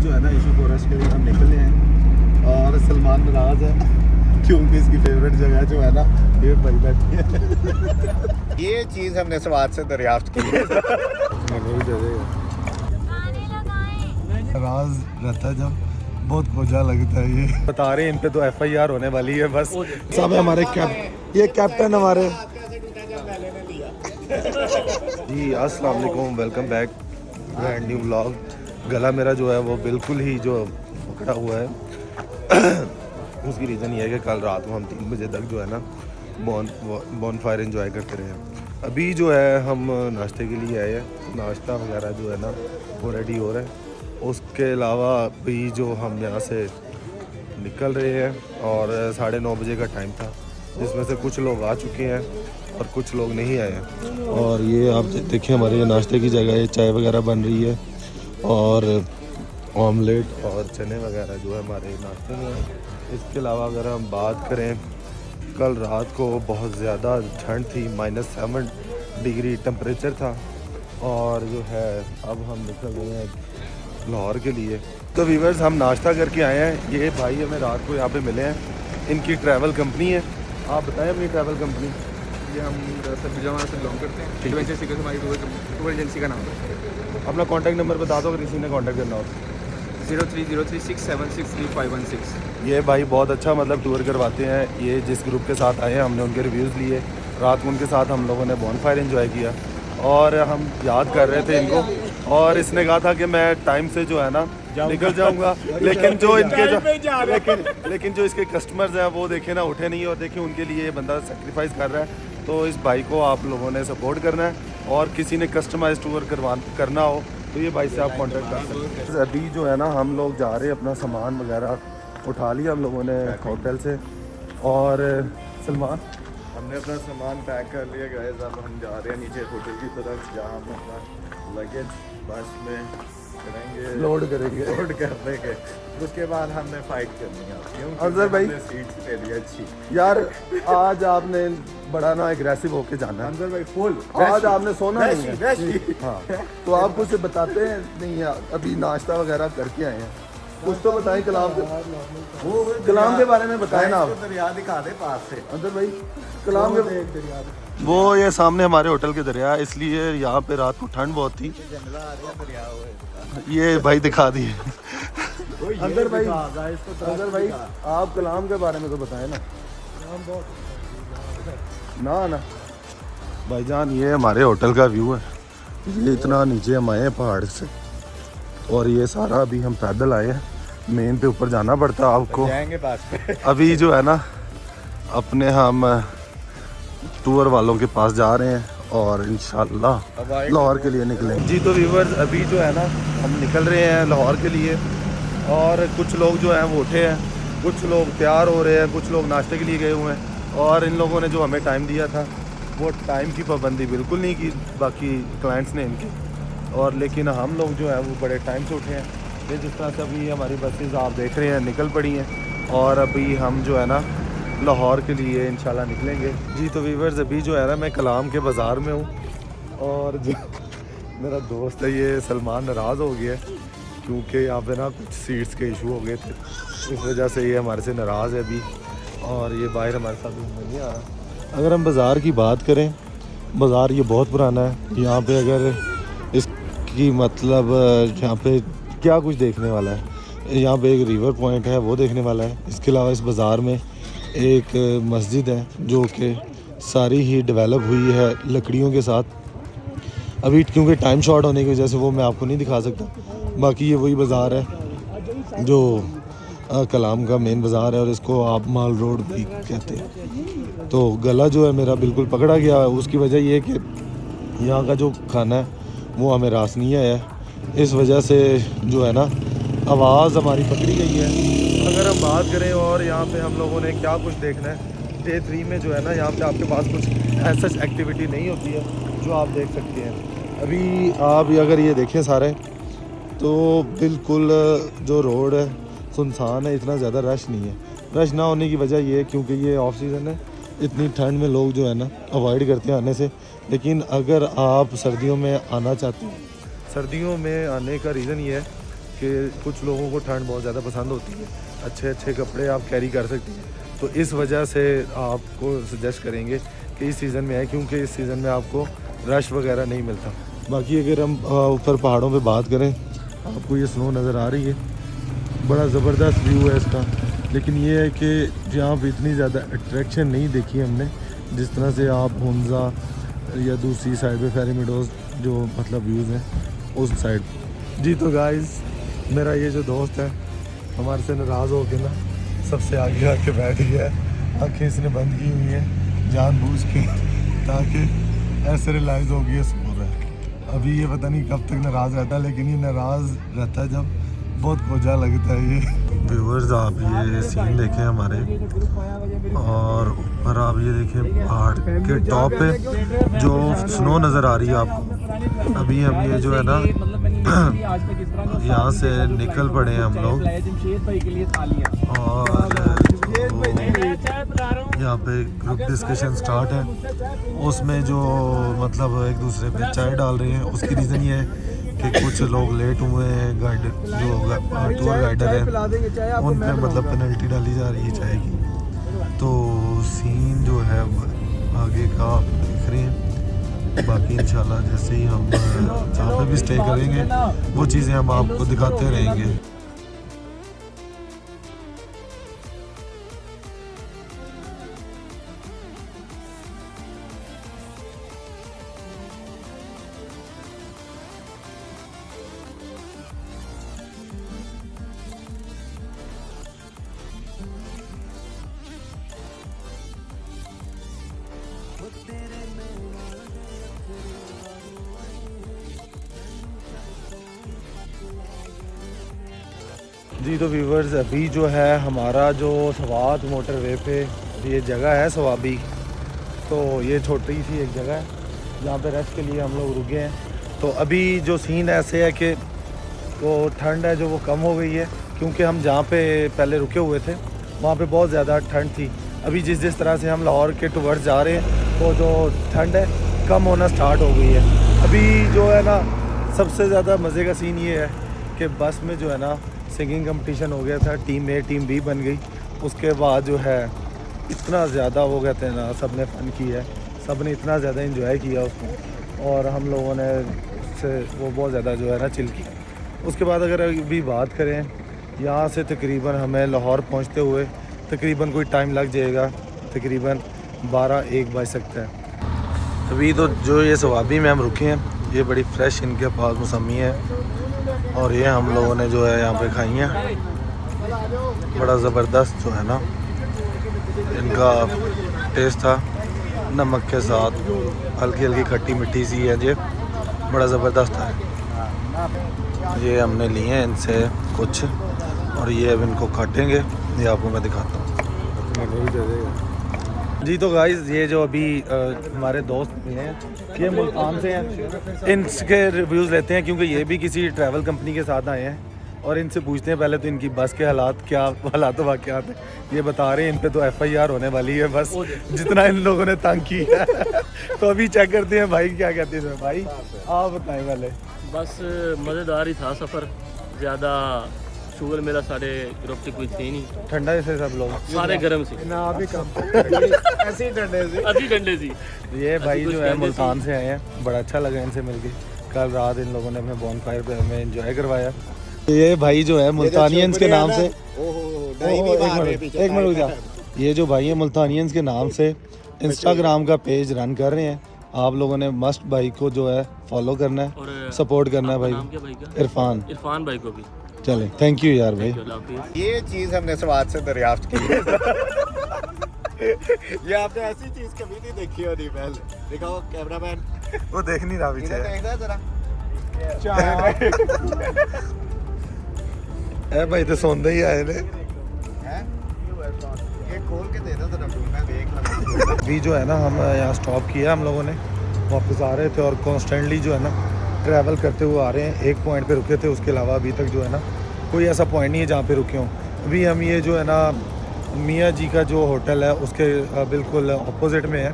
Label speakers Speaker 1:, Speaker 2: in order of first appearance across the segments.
Speaker 1: जो है ना इशू फॉरेस्ट के लिए हम निकले हैं और सलमान नाराज़ है क्योंकि इसकी फेवरेट जगह जो है ना ये भाई बैठी है। ये चीज़ हमने स्वाद से दरियाफ्त की है। नाराज़ रहता है जब बहुत मजा लगता है। ये बता रहे हैं इन पे तो FIR होने वाली है बस। सब हमारे ये कैप्टन हमारे जी। अस्सलाम वालेकुम, welcome back brand new vlog. गला मेरा जो है वो बिल्कुल ही जो पकड़ा हुआ है उसकी रीज़न ये है कि कल रात को हम 3 बजे तक जो है ना बॉन फायर एंजॉय करते रहे। अभी जो है हम नाश्ते के लिए आए हैं, नाश्ता वगैरह जो है ना वो रेडी हो रहा है। उसके अलावा भी जो हम यहाँ से निकल रहे हैं और 9:30 बजे का टाइम था, जिसमें से कुछ लोग आ चुके हैं और कुछ लोग नहीं आए हैं। और ये आप देखिए हमारे नाश्ते की जगह ये चाय वगैरह बन रही है और ऑमलेट और चने वगैरह जो है हमारे नाश्ते में है। इसके अलावा अगर हम बात करें, कल रात को बहुत ज़्यादा ठंड थी, -7 डिग्री टेम्परेचर था और जो है अब हम निकल रहे हैं लाहौर के लिए। तो व्यूअर्स हम नाश्ता करके आए हैं। ये भाई हमें रात को यहाँ पे मिले हैं, इनकी ट्रैवल कंपनी है। आप बताएं अपनी ट्रैवल कंपनी।
Speaker 2: ये हम दरअसल बिजनौर से बिलोंग करते हैं। एडवेंचर सीकर्स हमारी टूर एजेंसी का नाम है।
Speaker 1: अपना कॉन्टैक्ट नंबर बता दो अगर किसी ने कॉन्टैक्ट करना हो।
Speaker 2: 0303676355
Speaker 1: ये भाई बहुत अच्छा मतलब टूर करवाते हैं। ये जिस ग्रुप के साथ आए हैं हमने उनके रिव्यूज़ लिए, रात को उनके साथ हम लोगों ने बॉन फायर एंजॉय किया और हम याद कर रहे थे इनको। और इसने कहा था कि मैं टाइम से जो है ना निकल जाऊंगा, लेकिन जो इनके जो लेकिन जो इसके कस्टमर्स हैं वो देखे ना उठे नहीं। और देखिए उनके लिए ये बंदा सेक्रीफाइस कर रहा है। तो इस भाई को आप लोगों ने सपोर्ट करना है और किसी ने कस्टमाइज टूर करना हो तो ये भाई से आप कांटेक्ट कर सकते हैं। अभी जो है ना हम लोग जा रहे हैं, अपना सामान वगैरह उठा लिया हम लोगों ने होटल से। और सलमान
Speaker 3: हमने अपना सामान पैक कर लिया गाइस। अब हम जा रहे हैं नीचे होटल की तरफ, जहाँ हम अपना लगेज बस में करेंगे,
Speaker 1: लोड
Speaker 3: करने के। उसके बाद हमने फाइट करनी है।
Speaker 1: अजहर भाई
Speaker 3: सीट्स ले लिया अच्छी।
Speaker 1: यार आज आपने बड़ा ना एग्रेसिव होके जाना है।
Speaker 3: अंदर भाई फुल
Speaker 1: आज आपने सोना नहीं है। हाँ तो आप कुछ बताते हैं नहीं यार, अभी नाश्ता वगैरह करके आए हैं, कुछ तो बताएं कलाम के बारे में बताएं ना आप।
Speaker 3: दरिया दिखा दे पास से
Speaker 1: अंदर भाई कलाम के वो ये सामने हमारे होटल के दरिया, इसलिए यहाँ पे रात को ठंड बहुत थी। ये भाई दिखा दिए। अंदर भाई आप कलाम के बारे में तो बताएं ना। ना भाईजान ये हमारे होटल का व्यू है। ये इतना नीचे हम आए हैं पहाड़ से और ये सारा अभी हम पैदल आए हैं। मेन पे ऊपर जाना पड़ता है आपको।
Speaker 3: जाएंगे पास पे।
Speaker 1: अभी जो है ना अपने हम टूर वालों के पास जा रहे हैं और इंशाल्लाह लाहौर के लिए निकलेंगे जी। तो व्यूअर्स अभी जो है ना हम निकल रहे हैं लाहौर के लिए और कुछ लोग जो हैं वो उठे हैं, कुछ लोग तैयार हो रहे हैं, कुछ लोग नाश्ते के लिए गए हुए हैं। और इन लोगों ने जो हमें टाइम दिया था वो टाइम की पाबंदी बिल्कुल नहीं की, बाकी क्लाइंट्स ने इनकी। और लेकिन हम लोग जो है वो बड़े टाइम से उठे हैं। ये जिस तरह से अभी हमारी बसेस आप देख रहे हैं निकल पड़ी हैं और अभी हम जो है ना लाहौर के लिए इंशाल्लाह निकलेंगे जी। तो व्यूअर्स अभी जो है ना मैं कलाम के बाज़ार में हूँ और जो मेरा दोस्त है ये सलमान नाराज़ हो गया क्योंकि यहाँ पे ना कुछ सीट्स के इशू हो गए थे, इस वजह से ये हमारे से नाराज़ है अभी और ये बाहर हमारे साथ नहीं आ रहा। अगर हम बाज़ार की बात करें, बाज़ार ये बहुत पुराना है। यहाँ पे अगर इसकी मतलब यहाँ पे क्या कुछ देखने वाला है, यहाँ पे एक रिवर पॉइंट है वो देखने वाला है। इसके अलावा इस बाज़ार में एक मस्जिद है जो कि सारी ही डेवलप हुई है लकड़ियों के साथ। अभी क्योंकि टाइम शॉर्ट होने की वजह से वो मैं आपको नहीं दिखा सकता। बाकी ये वही बाज़ार है जो कलाम का मेन बाज़ार है और इसको आप माल रोड भी कहते हैं। तो गला जो है मेरा बिल्कुल पकड़ा गया है, उसकी वजह ये है कि यहाँ का जो खाना है वो हमें रास नहीं आया है। इस वजह से जो है ना आवाज़ हमारी पकड़ी गई है। अगर हम बात करें और यहाँ पे हम लोगों ने क्या कुछ देखना है, डे 3 में जो है ना यहाँ पे आपके पास कुछ ऐसा एक्टिविटी नहीं होती है जो आप देख सकते हैं। अभी आप अगर ये देखें सारे तो बिल्कुल जो रोड है सुनसान है, इतना ज़्यादा रश नहीं है। रश ना होने की वजह ये है क्योंकि ये ऑफ सीज़न है, इतनी ठंड में लोग जो है ना अवॉइड करते हैं आने से। लेकिन अगर आप सर्दियों में आना चाहते हैं, सर्दियों में आने का रीज़न ये है कि कुछ लोगों को ठंड बहुत ज़्यादा पसंद होती है, अच्छे अच्छे कपड़े आप कैरी कर सकती हैं, तो इस वजह से आपको सजेस्ट करेंगे कि इस सीज़न में आए, क्योंकि इस सीज़न में आपको रश वगैरह नहीं मिलता। बाकी अगर हम ऊपर पहाड़ों पे बात करें, आपको ये स्नो नज़र आ रही है, बड़ा ज़बरदस्त व्यू है इसका, लेकिन ये है कि यहाँ पे इतनी ज़्यादा अट्रैक्शन नहीं देखी हमने जिस तरह से आप हुंजा या दूसरी साइड पे फेरी मेडोज जो मतलब व्यूज़ हैं उस साइड। जी तो गाइस, मेरा ये जो दोस्त है हमारे से नाराज़ हो के ना सबसे आगे आके बैठ गया है, आँखें इसने बंद की हुई है जानबूझ के, ताकि ऐसे रियलाइज़ हो गया सो रहा है। अभी ये पता नहीं कब तक नाराज़ रहता है, लेकिन ये नाराज़ रहता है जब बहुत खोजा लगता है ये। व्यूअर्स, आप ये सीन देखें हमारे, और ऊपर आप ये देखें पहाड़ के टॉप पे जो स्नो नज़र आ रही है आपको। अभी हम ये जो है ना यहाँ से निकल पड़े हैं हम लोग, और यहाँ पे ग्रुप डिस्कशन स्टार्ट है, उसमें जो मतलब एक दूसरे पे चाय डाल रहे हैं। उसकी रीज़न ये है कि कुछ लोग लेट हुए हैं, गाइड जो टूर गाइडर है उन पे मतलब पेनल्टी डाली जा रही है चाय की। तो सीन जो है आगे का आप देख रहे हैं। बाकी इंशाल्लाह जैसे ही हम जहाँ पे भी स्टे करेंगे वो चीज़ें हम आपको दिखाते रहेंगे। जी तो व्यूवर्स, अभी जो है हमारा जो सवात मोटरवे पे ये जगह है सवाबी, तो ये छोटी सी एक जगह है जहाँ पे रेस्ट के लिए हम लोग रुके हैं। तो अभी जो सीन ऐसे है कि वो ठंड है जो वो कम हो गई है, क्योंकि हम जहाँ पे पहले रुके हुए थे वहाँ पे बहुत ज़्यादा ठंड थी। अभी जिस तरह से हम लाहौर के टुवर्ड्स जा रहे हैं तो जो ठंड है कम होना स्टार्ट हो गई है। अभी जो है ना सबसे ज़्यादा मज़े का सीन ये है कि बस में जो है ना सिंगिंग कंपटीशन हो गया था, टीम ए टीम बी बन गई। उसके बाद जो है इतना ज़्यादा वो कहते हैं ना, सब ने फ़न किया है, सब ने इतना ज़्यादा इंजॉय किया उसको, और हम लोगों ने उससे वो बहुत ज़्यादा जो है ना चिल किया। उसके बाद अगर अभी बात करें, यहाँ से तकरीबन हमें लाहौर पहुँचते हुए तकरीबन कोई टाइम लग जाएगा, तकरीबन 12-1 बज सकता है। अभी तो जो ये सवाबी में हम रुके हैं, ये बड़ी फ्रेश इनके पास मौसमी है, और ये हम लोगों ने जो है यहाँ पे खाई हैं। बड़ा ज़बरदस्त जो है ना इनका टेस्ट था, नमक के साथ हल्की हल्की खट्टी मिट्टी सी है, ये बड़ा ज़बरदस्त है। ये हमने लिए हैं इनसे कुछ, और ये अब इनको काटेंगे, ये आपको मैं दिखाता हूँ। जी तो गाइस, ये जो अभी हमारे दोस्त हैं ये मुल्तान से हैं, इनके रिव्यूज़ लेते हैं, क्योंकि ये भी किसी ट्रैवल कंपनी के साथ आए हैं, और इनसे पूछते हैं पहले तो इनकी बस के हालात क्या हालात वाक़यात हैं। ये बता रहे हैं इन पे तो FIR होने वाली है बस, जितना इन लोगों ने तंग किया है। तो अभी चेक करते हैं भाई क्या कहते हैं। भाई आप बताएं पहले।
Speaker 4: बस मज़ेदार ही था सफ़र, ज़्यादा शुगर मेरा सारे ग्रुप की कोई थी नहीं,
Speaker 1: ठंडा से सब लोग
Speaker 4: सारे गर्म से
Speaker 2: ना अभी कम ऐसे ही ठंडे से।
Speaker 1: ये भाई जो है मुल्तान से आए हैं, बड़ा अच्छा लगा इनसे मिलके। कल रात इन लोगों ने हमें बॉनफायर पे हमें एंजॉय करवाया। ये भाई जो है मुल्तानियंस के नाम से, एक मिनट रुक जा, ये जो भाई है मुल्तानियंस के नाम से इंस्टाग्राम का पेज रन कर रहे हैं। आप लोगों ने मस्ट भाई को जो है फॉलो करना है और सपोर्ट करना है। भाई इरफान भाई को भी चले, थैंक यू यार भाई।
Speaker 3: ये चीज़ हमने स्वाद से दरियाफ्त की है। ये आपने ऐसी चीज़ कभी नहीं देखी होगी पहले। दिखाओ कैमरामैन,
Speaker 1: वो देख नहीं रहा पीछे।
Speaker 3: देखना जरा।
Speaker 1: भाई तो सोंदे ही आए ने।
Speaker 3: ये खोल के दे दो जरा, मैं देख लूँ।
Speaker 1: अभी जो है ना हम यहाँ स्टॉप किया हम लोगों ने, वापस आ रहे थे और कॉन्स्टेंटली जो है ना ट्रैवल करते हुए आ रहे हैं। एक पॉइंट पे रुके थे, उसके अलावा अभी तक जो है ना कोई ऐसा पॉइंट नहीं है जहाँ पे रुके हों। अभी हम ये जो है ना मियाँ जी का जो होटल है उसके बिल्कुल अपोजिट में है।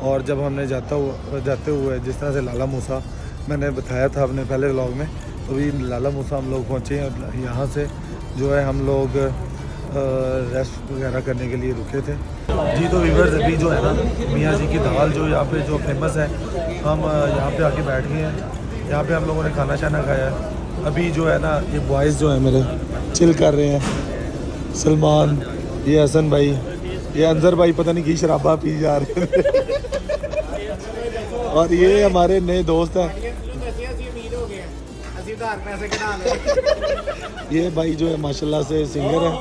Speaker 1: और जब हमने जाते हुए जिस तरह से लाला मूसा मैंने बताया था अपने पहले व्लॉग में, तो अभी लाला मूसा हम लोग पहुँचे हैं और यहाँ से जो है हम लोग रेस्ट वगैरह करने के लिए रुके थे। जी तो व्यूअर्स अभी जो है ना मियाँ जी की दाल जो यहाँ पे जो फेमस है, हम यहाँ पे आके बैठ गए हैं। यहाँ पे हम लोगों ने खाना शाना खाया है। अभी जो है ना ये बॉयज़ जो है मेरे चिल कर रहे हैं। सलमान, ये हसन भाई, ये अंजर भाई पता नहीं की शराबा पी जा रहे हैं और ये हमारे नए दोस्त हैं। ये भाई जो है माशाल्लाह से सिंगर है।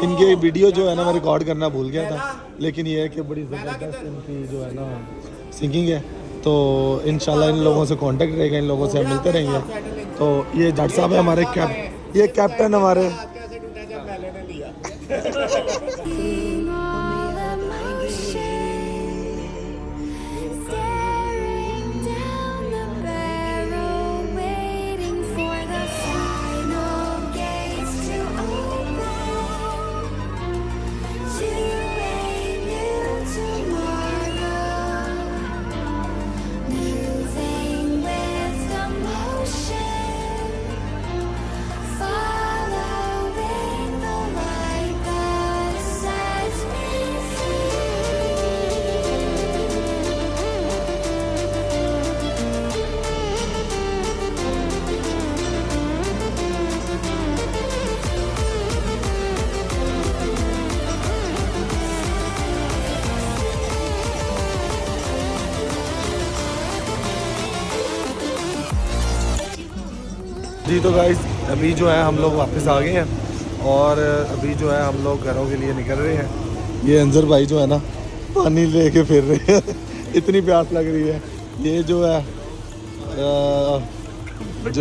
Speaker 1: इनके वीडियो जो है ना मैं रिकॉर्ड करना भूल गया था, लेकिन ये है कि बड़ी ज़बरदस्त इनकी जो है ना सिंगिंग है। तो इंशाल्लाह इन लोगों से कांटेक्ट रहेगा, इन लोगों से हम मिलते रहेंगे। तो ये जट साहब है हमारे ये कैप्टन हमारे। जी तो गाइस अभी जो है हम लोग वापस आ गए हैं और अभी जो है हम लोग घरों के लिए निकल रहे हैं। ये अंजर भाई जो है ना पानी लेके फिर रहे हैं इतनी प्यास लग रही है। ये जो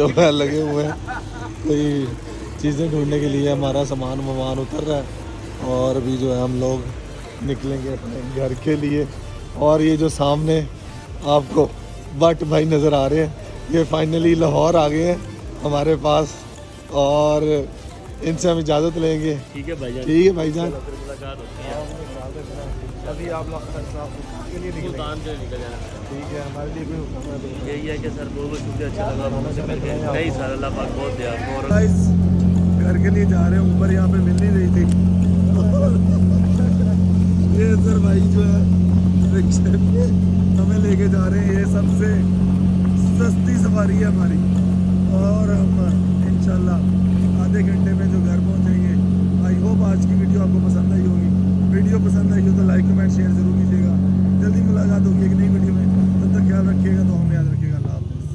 Speaker 1: है लगे हुए हैं कोई चीज़ें ढूंढने के लिए। हमारा सामान वामान उतर रहा है और अभी जो है हम लोग निकलेंगे अपने घर के लिए। और ये जो सामने आपको भट्ट भाई नज़र आ रहे हैं, ये फाइनली लाहौर आ गए हैं हमारे पास और इनसे हम इजाज़त लेंगे।
Speaker 4: ठीक है भाईजान,
Speaker 1: ठीक है भाईजान।
Speaker 3: अभी आप लोग के लिए
Speaker 4: सुल्तान से निकल जाना।
Speaker 3: ठीक है, हमारे लिए भी हुक्म है।
Speaker 4: यही है कि सर बहुत बहुत शुक्रिया, अच्छा लगा आपसे मिलके। नहीं सर अल्लाह पाक बहुत दिया। और
Speaker 1: गाइस घर के लिए जा रहे हैं, ऊपर यहाँ पे मिल नहीं रही थी ये सर भाई जो है रिक्शे पे हमें लेके जा रहे हैं। ये सबसे सस्ती सवारी है हमारी और हम इंशाल्लाह आधे घंटे में जो घर पहुँचेंगे। आई होप आज की वीडियो आपको पसंद आई होगी। वीडियो पसंद आई हो तो लाइक कमेंट शेयर ज़रूर कीजिएगा। जल्दी मुलाकात होगी एक नई वीडियो में, तब तक ख्याल रखिएगा। तो हमें याद